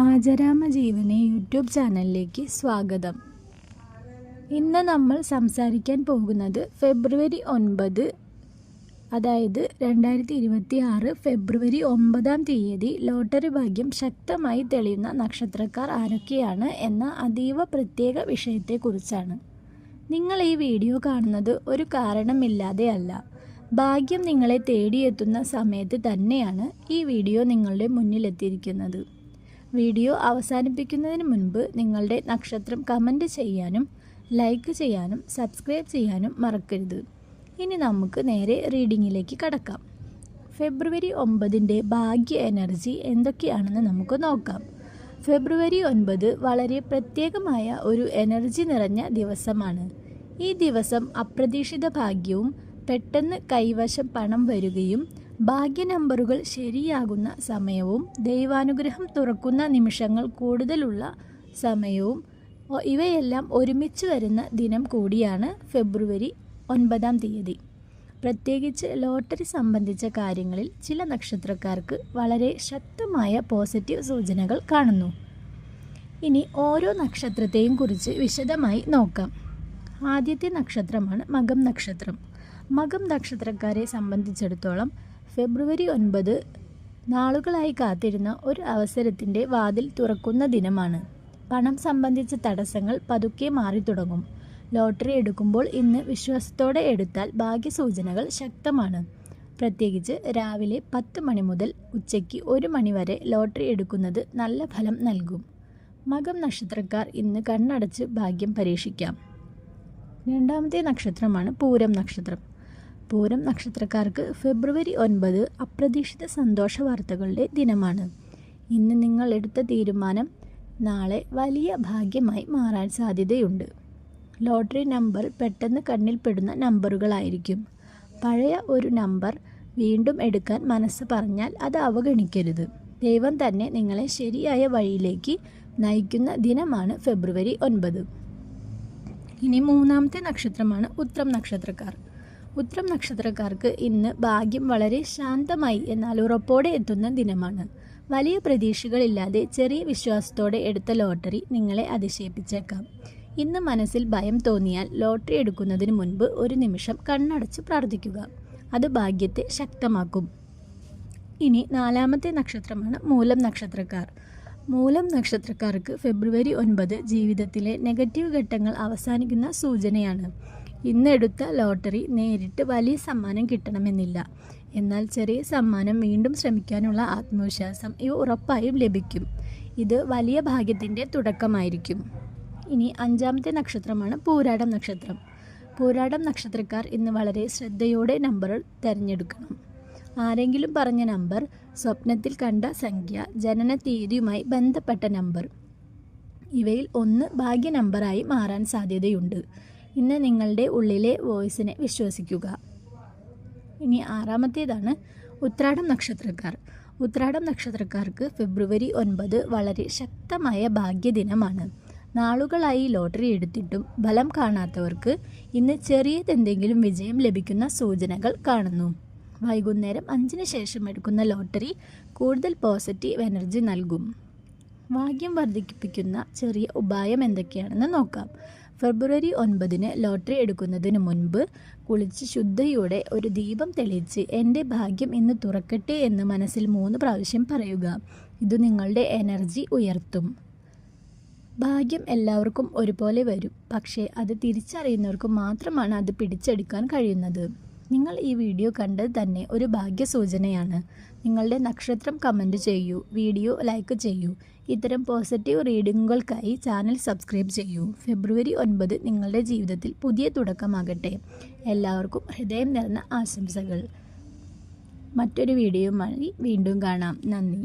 ആചരാമജീവനി YouTube ചാനലിലേക്ക് സ്വാഗതം. ഇന്ന് നമ്മൾ സംസാരിക്കാൻ പോകുന്നത് ഫെബ്രുവരി 9, അതായത് 2026 ഫെബ്രുവരി 9 ലോട്ടറി ഭാഗ്യം ശക്തമായി തെളിയുന്ന നക്ഷത്രക്കാർ ആരൊക്കെയാണ് എന്ന അതീവ പ്രത്യേക വിഷയത്തെക്കുറിച്ചാണ്. നിങ്ങൾ ഈ വീഡിയോ കാണുന്നത് ഒരു കാരണമില്ലാതെ അല്ല. ഭാഗ്യം നിങ്ങളെ തേടിയെത്തുന്ന സമയത്ത് തന്നെയാണ് ഈ വീഡിയോ നിങ്ങളുടെ മുന്നിലെത്തിയിരിക്കുന്നത്. വീഡിയോ അവസാനിപ്പിക്കുന്നതിന് മുൻപ് നിങ്ങളുടെ നക്ഷത്രം കമൻറ്റ് ചെയ്യാനും ലൈക്ക് ചെയ്യാനും സബ്സ്ക്രൈബ് ചെയ്യാനും മറക്കരുത്. ഇനി നമുക്ക് നേരെ റീഡിങ്ങിലേക്ക് കടക്കാം. ഫെബ്രുവരി 9 ഭാഗ്യ എനർജി എന്തൊക്കെയാണെന്ന് നമുക്ക് നോക്കാം. ഫെബ്രുവരി 9 വളരെ പ്രത്യേകമായ ഒരു എനർജി നിറഞ്ഞ ദിവസമാണ്. ഈ ദിവസം അപ്രതീക്ഷിത ഭാഗ്യവും പെട്ടെന്ന് കൈവശം പണം വരികയും ഭാഗ്യ നമ്പറുകൾ ശരിയാകുന്ന സമയവും ദൈവാനുഗ്രഹം തുറക്കുന്ന നിമിഷങ്ങൾ കൂടുതലുള്ള സമയവും ഇവയെല്ലാം ഒരുമിച്ച് വരുന്ന ദിനം കൂടിയാണ് ഫെബ്രുവരി 9. പ്രത്യേകിച്ച് ലോട്ടറി സംബന്ധിച്ച കാര്യങ്ങളിൽ ചില നക്ഷത്രക്കാർക്ക് വളരെ ശക്തമായ പോസിറ്റീവ് സൂചനകൾ കാണുന്നു. ഇനി ഓരോ നക്ഷത്രത്തെയും കുറിച്ച് വിശദമായി നോക്കാം. ആദ്യത്തെ നക്ഷത്രമാണ് മകം നക്ഷത്രം. മകം നക്ഷത്രക്കാരെ സംബന്ധിച്ചിടത്തോളം ഫെബ്രുവരി 9 നാളുകളായി കാത്തിരുന്ന ഒരു അവസരത്തിൻ്റെ വാതിൽ തുറക്കുന്ന ദിനമാണ്. പണം സംബന്ധിച്ച തടസ്സങ്ങൾ പതുക്കെ മാറി തുടങ്ങും. ലോട്ടറി എടുക്കുമ്പോൾ ഇന്ന് വിശ്വാസത്തോടെ എടുത്താൽ ഭാഗ്യസൂചനകൾ ശക്തമാണ്. പ്രത്യേകിച്ച് രാവിലെ 10 മണി മുതൽ ഉച്ചയ്ക്ക് 1 മണി വരെ ലോട്ടറി എടുക്കുന്നത് നല്ല ഫലം നൽകും. മകം നക്ഷത്രക്കാർ ഇന്ന് കണ്ണടച്ച് ഭാഗ്യം പരീക്ഷിക്കാം. രണ്ടാമത്തെ നക്ഷത്രമാണ് പൂരം നക്ഷത്രം. പൂരം നക്ഷത്രക്കാർക്ക് ഫെബ്രുവരി 9 അപ്രതീക്ഷിത സന്തോഷ വാർത്തകളുടെ ദിനമാണ്. ഇന്ന് നിങ്ങൾ എടുത്ത തീരുമാനം നാളെ വലിയ ഭാഗ്യമായി മാറാൻ സാധ്യതയുണ്ട്. ലോട്ടറി നമ്പർ പെട്ടെന്ന് കണ്ണിൽപ്പെടുന്ന നമ്പറുകളായിരിക്കും. പഴയ ഒരു നമ്പർ വീണ്ടും എടുക്കാൻ മനസ്സ് പറഞ്ഞാൽ അത് അവഗണിക്കരുത്. ദൈവം തന്നെ നിങ്ങളെ ശരിയായ വഴിയിലേക്ക് നയിക്കുന്ന ദിനമാണ് ഫെബ്രുവരി 9. ഇനി മൂന്നാമത്തെ നക്ഷത്രമാണ് ഉത്രം നക്ഷത്രക്കാർ. ഉത്രം നക്ഷത്രക്കാർക്ക് ഇന്ന് ഭാഗ്യം വളരെ ശാന്തമായി എന്നാൽ ഉറപ്പോടെ എത്തുന്ന ദിനമാണ്. വലിയ പ്രതീക്ഷകളില്ലാതെ ചെറിയ വിശ്വാസത്തോടെ എടുത്ത ലോട്ടറി നിങ്ങളെ അതിശയിപ്പിച്ചേക്കാം. ഇന്ന് മനസ്സിൽ ഭയം തോന്നിയാൽ ലോട്ടറി എടുക്കുന്നതിന് മുൻപ് ഒരു നിമിഷം കണ്ണടച്ച് പ്രാർത്ഥിക്കുക. അത് ഭാഗ്യത്തെ ശക്തമാക്കും. ഇനി നാലാമത്തെ നക്ഷത്രമാണ് മൂലം നക്ഷത്രക്കാർ. മൂലം നക്ഷത്രക്കാർക്ക് ഫെബ്രുവരി 9 ജീവിതത്തിലെ നെഗറ്റീവ് ഘട്ടങ്ങൾ അവസാനിക്കുന്ന സൂചനയാണ്. ഇന്നെടുത്ത ലോട്ടറി നേരിട്ട് വലിയ സമ്മാനം കിട്ടണമെന്നില്ല. എന്നാൽ ചെറിയ സമ്മാനം വീണ്ടും ശ്രമിക്കാനുള്ള ആത്മവിശ്വാസം ഇവ ഉറപ്പായും ലഭിക്കും. ഇത് വലിയ ഭാഗ്യത്തിൻ്റെ തുടക്കമായിരിക്കും. ഇനി അഞ്ചാമത്തെ നക്ഷത്രമാണ് പൂരാടം നക്ഷത്രം. പൂരാടം നക്ഷത്രക്കാർ ഇന്ന് വളരെ ശ്രദ്ധയോടെ നമ്പറുകൾ തിരഞ്ഞെടുക്കണം. ആരെങ്കിലും പറഞ്ഞ നമ്പർ, സ്വപ്നത്തിൽ കണ്ട സംഖ്യ, ജനന തീയതിയുമായി ബന്ധപ്പെട്ട നമ്പർ ഇവയിൽ ഒന്ന് ഭാഗ്യ നമ്പറായി മാറാൻ സാധ്യതയുണ്ട്. ഇന്ന് നിങ്ങളുടെ ഉള്ളിലെ വോയിസിനെ വിശ്വസിക്കുക. ഇനി ആറാമത്തേതാണ് ഉത്രാടം നക്ഷത്രക്കാർ. ഉത്രാടം നക്ഷത്രക്കാർക്ക് ഫെബ്രുവരി 9 വളരെ ശക്തമായ ഭാഗ്യദിനമാണ്. നാളുകളായി ലോട്ടറി എടുത്തിട്ടും ഫലം കാണാത്തവർക്ക് ഇന്ന് ചെറിയതെന്തെങ്കിലും വിജയം ലഭിക്കുന്ന സൂചനകൾ കാണുന്നു. വൈകുന്നേരം 5 ശേഷം എടുക്കുന്ന ലോട്ടറി കൂടുതൽ പോസിറ്റീവ് എനർജി നൽകും. ഭാഗ്യം വർദ്ധിപ്പിക്കുന്ന ചെറിയ ഉപായം എന്തൊക്കെയാണെന്ന് നോക്കാം. ഫെബ്രുവരി 9 ലോട്ടറി എടുക്കുന്നതിന് മുൻപ് കുളിച്ച് ശുദ്ധിയോടെ ഒരു ദീപം തെളിയിച്ച് എൻ്റെ ഭാഗ്യം ഇന്ന് തുറക്കട്ടെ എന്ന് മനസ്സിൽ 3 പ്രാവശ്യം പറയുക. ഇത് നിങ്ങളുടെ എനർജി ഉയർത്തും. ഭാഗ്യം എല്ലാവർക്കും ഒരുപോലെ വരും, പക്ഷേ അത് തിരിച്ചറിയുന്നവർക്ക് മാത്രമാണ് അത് പിടിച്ചെടുക്കാൻ കഴിയുന്നത്. നിങ്ങൾ ഈ വീഡിയോ കണ്ടത് തന്നെ ഒരു ഭാഗ്യസൂചനയാണ്. നിങ്ങളുടെ നക്ഷത്രം കമൻറ്റ് ചെയ്യൂ, വീഡിയോ ലൈക്ക് ചെയ്യൂ. ഇത്തരം പോസിറ്റീവ് റീഡിങ്ങുകൾക്കായി ചാനൽ സബ്സ്ക്രൈബ് ചെയ്യൂ. ഫെബ്രുവരി 9 നിങ്ങളുടെ ജീവിതത്തിൽ പുതിയ തുടക്കമാകട്ടെ. എല്ലാവർക്കും ഹൃദയം നിറഞ്ഞ ആശംസകൾ. മറ്റൊരു വീഡിയോയുമായി വീണ്ടും കാണാം. നന്ദി.